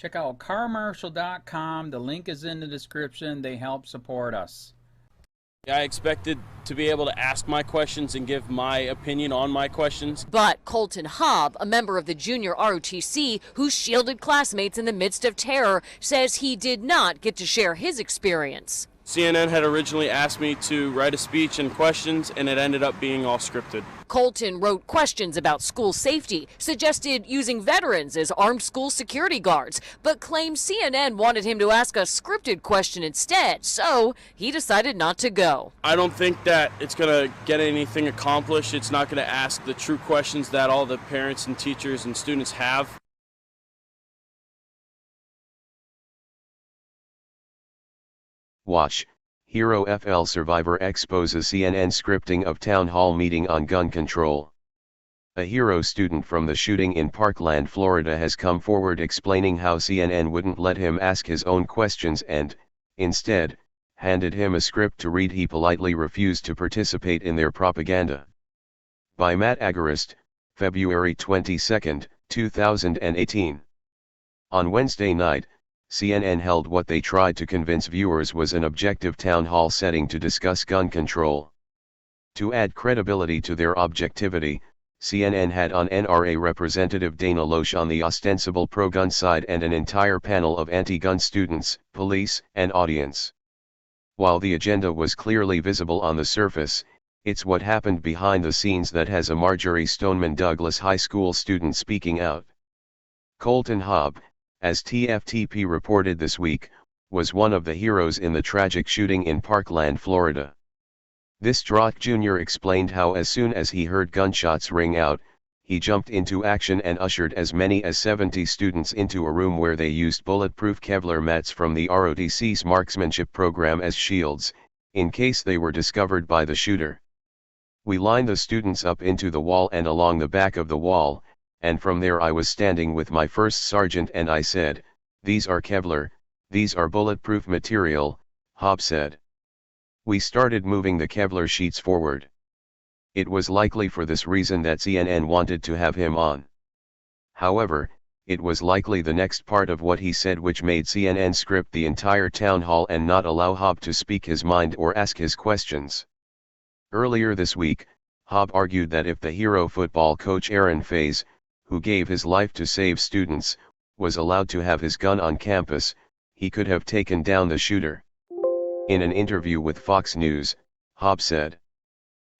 Check out carmarshal.com. The link is in the description. They help support us. I expected to be able to ask my questions and give my opinion on my questions. But Colton Hobb, a member of the junior ROTC who shielded classmates in the midst of terror, says he did not get to share his experience. CNN had originally asked me to write a speech and questions, and it ended up being all scripted. Colton wrote questions about school safety, suggested using veterans as armed school security guards, but claimed CNN wanted him to ask a scripted question instead, so he decided not to go. I don't think that it's going to get anything accomplished. It's not going to ask the true questions that all the parents and teachers and students have. Watch, Hero FL survivor exposes CNN scripting of town hall meeting on gun control. A Hero student from the shooting in Parkland, Florida has come forward explaining how CNN wouldn't let him ask his own questions and, instead, handed him a script to read. He politely refused to participate in their propaganda. By Matt Agarist, February 22, 2018. On Wednesday night, CNN held what they tried to convince viewers was an objective town hall setting to discuss gun control. To add credibility to their objectivity, CNN had on NRA Representative Dana Loesch on the ostensible pro-gun side and an entire panel of anti-gun students, police, and audience. While the agenda was clearly visible on the surface, it's what happened behind the scenes that has a Marjorie Stoneman Douglas High School student speaking out. Colton Hobb, as TFTP reported this week, was one of the heroes in the tragic shooting in Parkland, Florida. This Drake Jr. explained how as soon as he heard gunshots ring out, he jumped into action and ushered as many as 70 students into a room where they used bulletproof Kevlar mats from the ROTC's marksmanship program as shields, in case they were discovered by the shooter. We lined the students up into the wall and along the back of the wall, and from there I was standing with my first sergeant and I said, "These are Kevlar, these are bulletproof material," Hobb said. We started moving the Kevlar sheets forward. It was likely for this reason that CNN wanted to have him on. However, it was likely the next part of what he said which made CNN script the entire town hall and not allow Hobb to speak his mind or ask his questions. Earlier this week, Hobb argued that if the Hero football coach Aaron Faze, who gave his life to save students, was allowed to have his gun on campus, he could have taken down the shooter. In an interview with Fox News, Hobb said,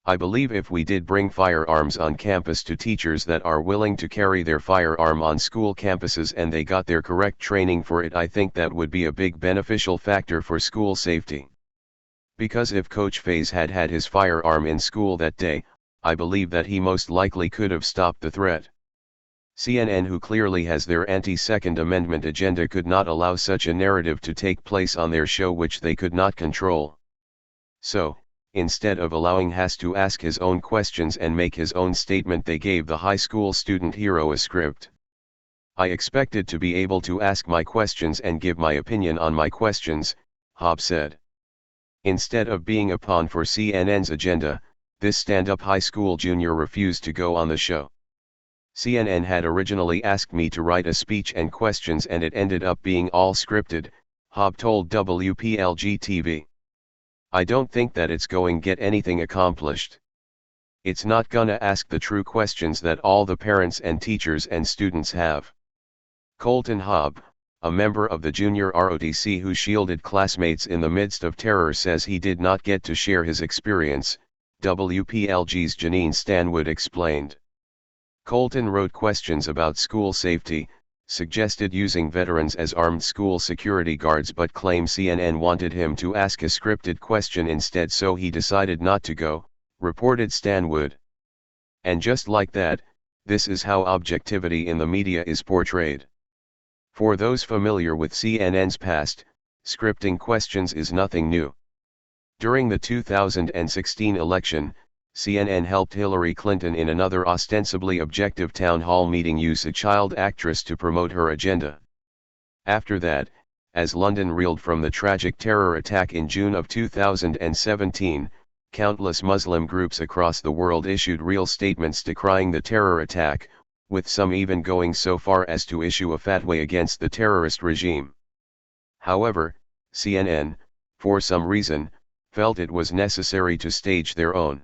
"I believe if we did bring firearms on campus to teachers that are willing to carry their firearm on school campuses and they got their correct training for it, I think that would be a big beneficial factor for school safety. Because if Coach Faze had had his firearm in school that day, I believe that he most likely could have stopped the threat." CNN, who clearly has their anti-Second Amendment agenda, could not allow such a narrative to take place on their show which they could not control. So, instead of allowing Hass to ask his own questions and make his own statement, they gave the high school student Hero a script. "I expected to be able to ask my questions and give my opinion on my questions," Hobb said. Instead of being a pawn for CNN's agenda, this stand-up high school junior refused to go on the show. CNN had originally asked me to write a speech and questions and it ended up being all scripted, Hobb told WPLG-TV. "I don't think that it's going get anything accomplished. It's not gonna ask the true questions that all the parents and teachers and students have." Colton Hobb, a member of the junior ROTC who shielded classmates in the midst of terror, says he did not get to share his experience, WPLG's Janine Stanwood explained. Colton wrote questions about school safety, suggested using veterans as armed school security guards, but claimed CNN wanted him to ask a scripted question instead, so he decided not to go, reported Stanwood. And just like that, this is how objectivity in the media is portrayed. For those familiar with CNN's past, scripting questions is nothing new. During the 2016 election, CNN helped Hillary Clinton in another ostensibly objective town hall meeting use a child actress to promote her agenda. After that, as London reeled from the tragic terror attack in June of 2017, countless Muslim groups across the world issued real statements decrying the terror attack, with some even going so far as to issue a fatwa against the terrorist regime. However, CNN, for some reason, felt it was necessary to stage their own.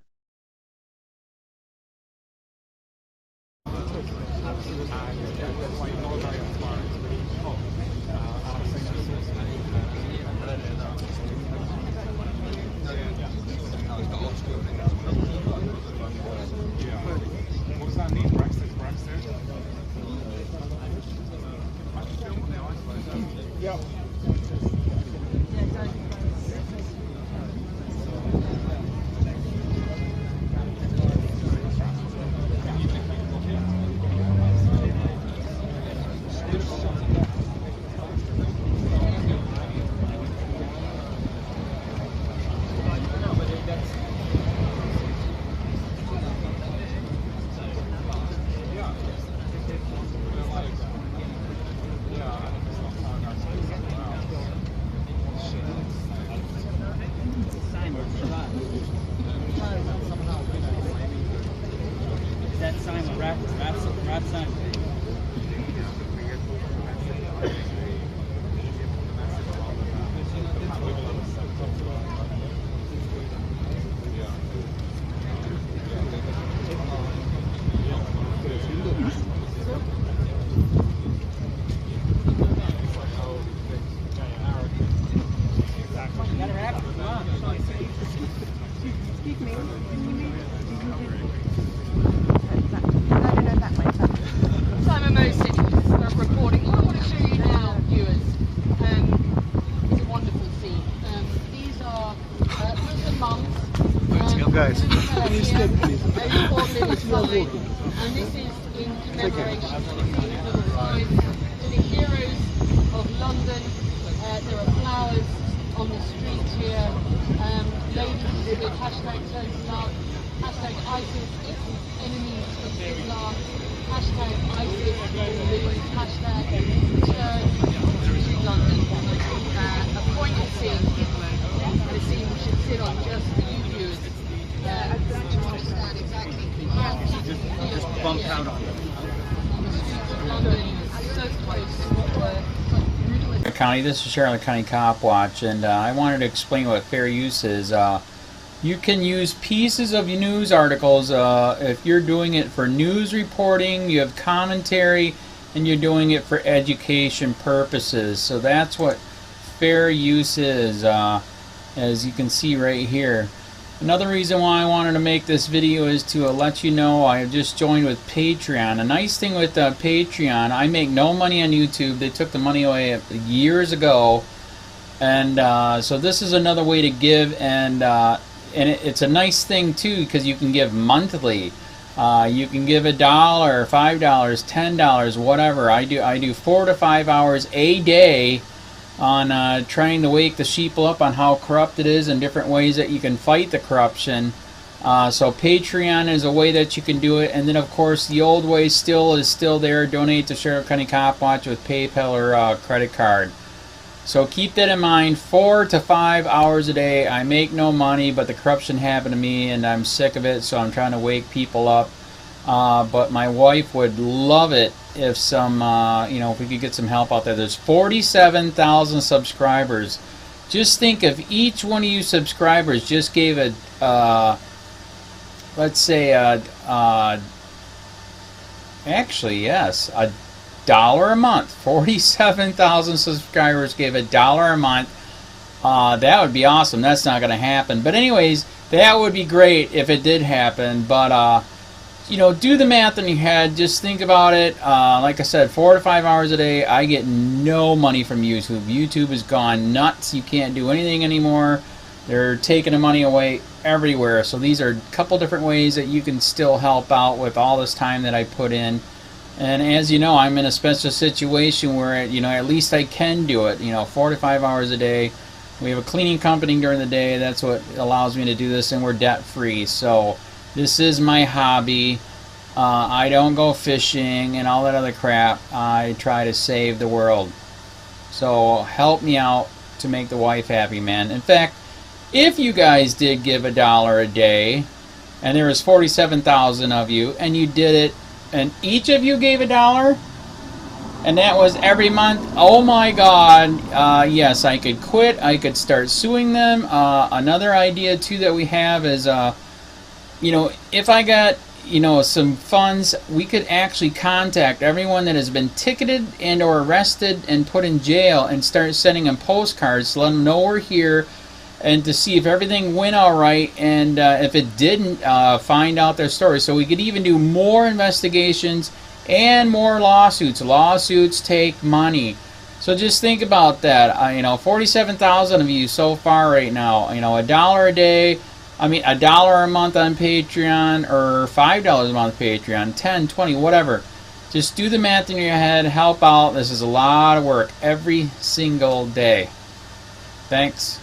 Guys, and this is in commemoration to the heroes of London. There are flowers on the street here. Ladies with hashtag turn to love, hashtag ISIS enemies of Islam, hashtag ISIS removed, hashtag turn to London. A poignant scene, and a scene we should sit on just for you viewers. To understand exactly how Just bump out on it. London is so close to what were brutal. County, this is Charlotte County Cop Watch, and I wanted to explain what fair use is. You can use pieces of news articles if you're doing it for news reporting, you have commentary, and you're doing it for education purposes. So that's what fair use is, as you can see right here. Another reason why I wanted to make this video is to let you know I have just joined with Patreon. A nice thing with Patreon, I make no money on YouTube. They took the money away years ago, and so this is another way to give, and it's a nice thing too because you can give monthly. You can give $1, $5, $10, whatever. I do 4 to 5 hours a day on trying to wake the sheeple up on how corrupt it is and different ways that you can fight the corruption. So Patreon is a way that you can do it, and then of course the old way is still there. Donate to Charlotte County Cop Watch with PayPal or credit card. So keep that in mind. 4 to 5 hours a day. I make no money, but the corruption happened to me and I'm sick of it, so I'm trying to wake people up. But my wife would love it if some, if we could get some help out there. There's 47,000 subscribers. Just think if each one of you subscribers just gave a, let's say, actually, yes, $1 a month. 47,000 subscribers gave $1 a month. That would be awesome. That's not going to happen. But anyways, that would be great if it did happen. But, do the math in your head. Just think about it. Like I said, 4 to 5 hours a day. I get no money from YouTube. YouTube has gone nuts. You can't do anything anymore. They're taking the money away everywhere. So these are a couple different ways that you can still help out with all this time that I put in. And as you know, I'm in a special situation where, at least I can do it. 4 to 5 hours a day. We have a cleaning company during the day. That's what allows me to do this, and we're debt free. So this is my hobby. I don't go fishing and all that other crap. I try to save the world. So help me out to make the wife happy, man. In fact, if you guys did give $1 a day, and there was 47,000 of you, and you did it, and each of you gave $1, and that was every month. Oh my God! Yes, I could quit. I could start suing them. Another idea too that we have is, you know, if I got, you know, some funds, we could actually contact everyone that has been ticketed and or arrested and put in jail and start sending them postcards to let them know we're here, and to see if everything went all right, and if it didn't, find out their story. So we could even do more investigations and more lawsuits. Lawsuits take money. So just think about that. You know, 47,000 of you so far right now. You know, $1 a day. I mean, $1 a month on Patreon, or $5 a month Patreon, 10, 20, whatever. Just do the math in your head. Help out. This is a lot of work every single day. Thanks.